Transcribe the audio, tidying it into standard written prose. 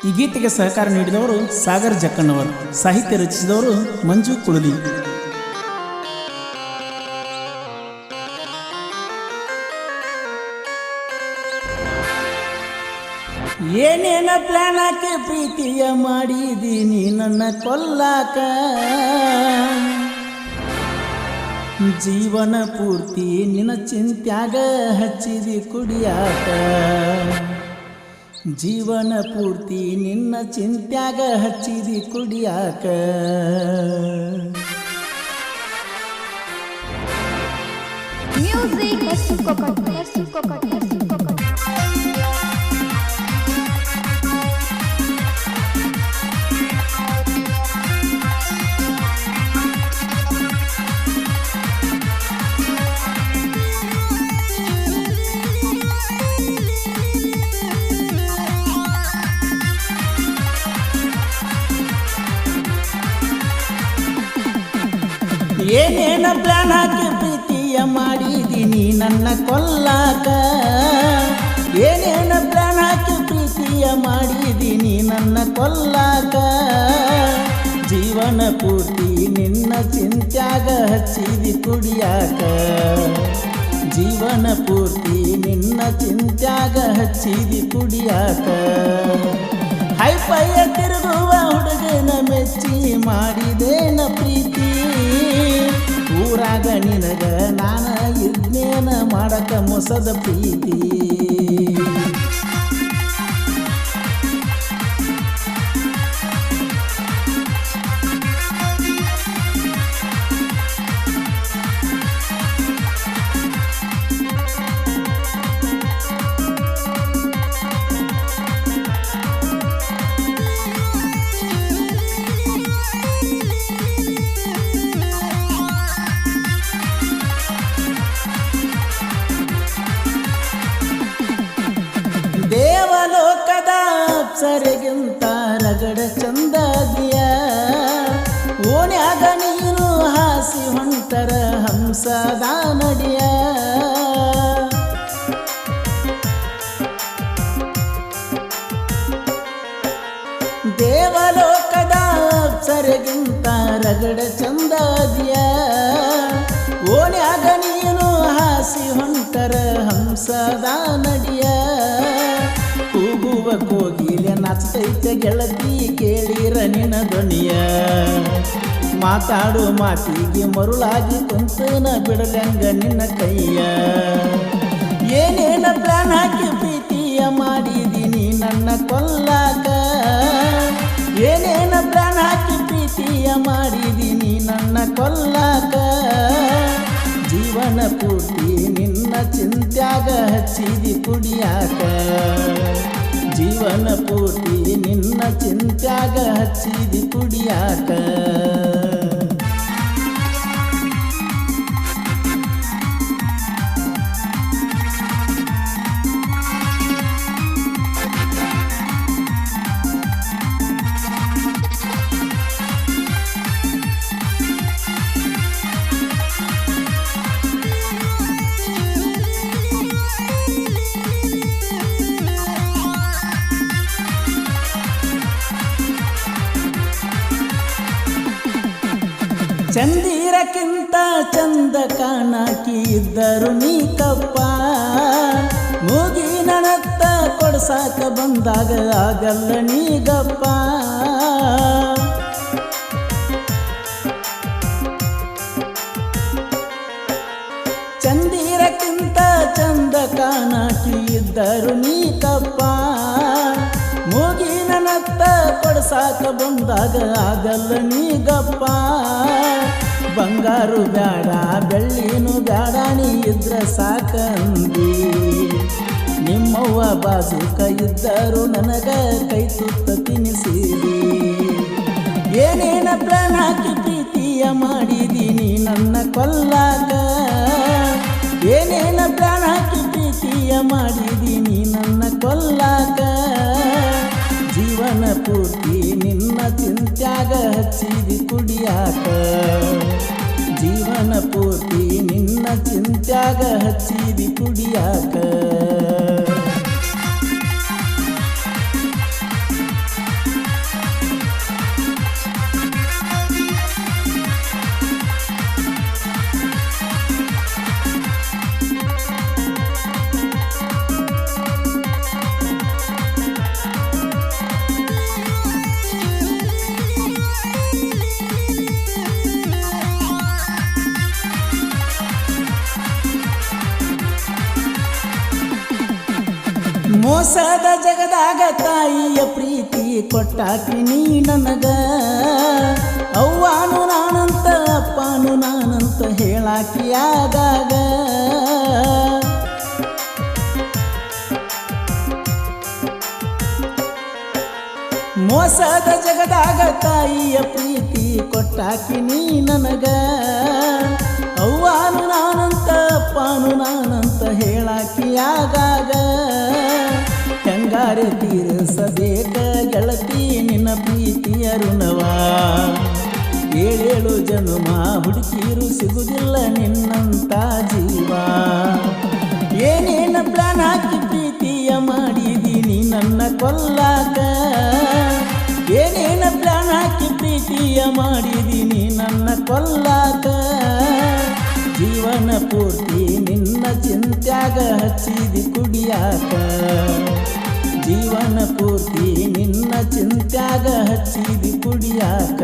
ಈ ಗೀತೆಗೆ ಸಹಕಾರ ನೀಡಿದವರು ಸಾಗರ್ ಜಕ್ಕಣ್ಣವರು, ಸಾಹಿತ್ಯ ರಚಿಸಿದವರು ಮಂಜು ಕುಳಲಿ. ಏನೇನ ಪ್ಲಾನ್ ಹಾಕಿ ಪ್ರೀತಿಯ ಮಾಡಿದೀನಿ ನನ್ನ ಕೊಲ್ಲಾಕ, ಜೀವನ ಪೂರ್ತಿ ನಿನ್ನ ಚಿಂತ್ಯಾಗ ಹಚ್ಚಿದಿ ಕುಡಿಯಾಕ, ಜೀವನ ಪೂರ್ತಿ ನಿನ್ನ ಚಿಂತ್ಯಾಗ ಹಚ್ಚಿದಿ ಕುಡಿಯಾಕ. ಏನೇನ ಪ್ಲಾನ್ ಹಾಕಿ ಪ್ರೀತಿಯ ಮಾಡಿದೀನಿ ನನ್ನ ಕೊಲ್ಲಾಕ, ಏನೇನ ಪ್ಲಾನ್ ಹಾಕಿ ಪ್ರೀತಿಯ ಮಾಡಿದೀನಿ ನನ್ನ ಕೊಲ್ಲಾಕ, ಜೀವನ ಪೂರ್ತಿ ನಿನ್ನ ಚಿಂತ್ಯಾಗ ಹಚ್ಚಿದಿ ಕುಡಿಯಾಕ, ಜೀವನ ಪೂರ್ತಿ ನಿನ್ನ ಚಿಂತ್ಯಾಗ ಹಚ್ಚಿದಿ ಕುಡಿಯಾಕ. ಹೈಪೈಯ ತಿರುಗುವ ಹುಡುಗನ ಮೆಚ್ಚಿ ಮಾಡಿದೇನ ಪ್ರೀತಿ, ಊರಾಗ ನಿನಗ ನಾನ ಇದ್ನೇನ ಮಾಡಕ ಮೋಸದ ಪ್ರೀತಿ. ದೇವಲೋಕದ ಅಪ್ಸರೆಗಿಂತ ರಗಡ ಚಂದದಿಯ, ಓಣ್ಯಾಗ ನೀನು ಹಾಸಿ ಹೊಂಟರ ಹಂಸದ ನಡಿಯ. ದೇವಲೋಕದ ಅಪ್ಸರೆಗಿಂತ ರಗಡ ಚಂದದಿಯ, ಓಣ್ಯಾಗ ನೀನು ಹಾಸಿ ಹೊಂಟರ ಹಂಸದ ನಡಿಯ. ಕೂಗುವ ಕೋಗಿಲೆ ನಾಚತೈತೆ ಗೆಳತಿ ಕೇಳಿರ ನಿನ್ನ ಧ್ವನಿಯ, ಮಾತಾಡು ಮಾತಿಗೆ ಮರುಳಾಗಿ ಕುಂತನ ಬಿಡಲಂಗ ನಿನ್ನ ಕೈಯ. ಏನೇನ ಪ್ಲಾನ್ ಹಾಕಿ ಪ್ರೀತಿಯ ಮಾಡಿದೀನಿ ನನ್ನ ಕೊಲ್ಲಾಕ, ಏನೇನ ಪ್ಲಾನ್ ಹಾಕಿ ಪ್ರೀತಿಯ ಮಾಡಿದೀನಿ ನನ್ನ ಕೊಲ್ಲಾಕ, ಜೀವನ ಪೂರ್ತಿ ನಿನ್ನ ಚಿಂತ್ಯಾಗ ಹಚ್ಚಿದಿ ಕುಡಿಯಾಕ, ಜೀವನ ಪೂರ್ತಿ ನಿನ್ನ ಚಿಂತ್ಯಾಗ ಹಚ್ಚಿದಿ ಕುಡಿಯಾಕ. ಚಂದಿರಕ್ಕಿಂತ ಚಂದ ಕಾಣಾಕಿ ಇದ್ದರು ನೀ ಕಪ್ಪ, ಮೂಗಿನ ನತ್ತ ಕೊಡ್ಸಾಕ ಬಂದಾಗ ಆಗಲ್ಲ ನೀ ಗಪ್ಪ. ಚಂದಿರಕ್ಕಿಂತ ಚಂದ ಕಾಣಾಕಿ ಇದ್ದರು ನೀ ಕಪ್ಪ, ಮೂಗಿನ ನತ್ತ ಕೊಡ್ಸಾಕ ಬಂದಾಗ ಆಗಲ್ಲ ನೀ ಗಪ್ಪ. ಬಂಗಾರು ಬ್ಯಾಡ ಬೆಳ್ಳಿನೂ ಬ್ಯಾಡ ನೀ ಇದ್ರ ಸಾಕಂದಿ, ನಿಮ್ಮವ್ವ ಬಾಜುಕ ಇದ್ದರು ನನಗ ಕೈ ತುತ್ತ ತಿನಿಸಿದಿ. ಏನೇನ ಪ್ಲಾನ್ ಹಾಕಿ ಪ್ರೀತಿಯ ಮಾಡಿದೀನಿ ನನ್ನ ಕೊಲ್ಲಾಕ, ಏನೇನ ಪ್ಲಾನ್ ಹಾಕಿ ಪ್ರೀತಿಯ ಮಾಡಿದೀನಿ ನನ್ನ ಕೊಲ್ಲಾಕ, ಜೀವನ ಪೂರ್ತಿ ನಿನ್ನ ಚಿಂತ್ಯಾಗ ಹಚ್ಚಿದಿ ಕುಡಿಯಾಕ, ಜೀವನ ಪೂರ್ತಿ ನಿನ್ನ ಚಿಂತ್ಯಾಗ ಹಚ್ಚಿದಿ ಕುಡಿಯಾಕ. ಮೋಸದ ಜಗದಾಗ ತಾಯಿಯ ಪ್ರೀತಿ ಕೊಟ್ಟಾಕಿ ನೀ ನನಗ ಅವ್ವಾನು ನಾನಂತ ಅಪ್ಪಾನು ನಾನಂತ ಹೇಳಾಕಿ ಆಗಾಗ ಮೋಸದ ಜಗದಾಗ ತಾಯಿಯ ಪ್ರೀತಿ ಕೊಟ್ಟಾಕಿ ನೀ ನನಗ ಅವ್ವಾನು ನಾನಂತ ಅಪ್ಪಾನು ನಾನಂತ ಹೇಳಾಕಿ ಆಗಾಗ ಹೆಂಗಾರೆ ತೀರಿಸಬೇಕ ಗೆಳತಿ ನಿನ್ನ ಪ್ರೀತಿಯ ಋಣವಾ ಏಳೇಳು ಜನುಮ ಹುಡುಕಿರು ಸಿಗುವುದಿಲ್ಲ ನಿನ್ನಂತ ಜೀವ ಏನೇನ ಪ್ಲಾನ್ ಹಾಕಿ ಪ್ರೀತಿಯ ಮಾಡಿದೀನಿ ನನ್ನ ಕೊಲ್ಲಾಕ ಏನೇನ ಪ್ಲಾನ್ ಹಾಕಿ ಪ್ರೀತಿಯ ಮಾಡಿದೀನಿ ನನ್ನ ಕೊಲ್ಲಾಕ ಜೀವನ ಪೂರ್ತಿ ನಿನ್ನ ಚಿಂತ್ಯಾಗ ಹಚ್ಚಿದಿ ಕುಡಿಯಾಕ ಜೀವನ ಪೂರ್ತಿ ನಿನ್ನ ಚಿಂತ್ಯಾಗ ಹಚ್ಚಿದಿ ಕುಡಿಯಾಕ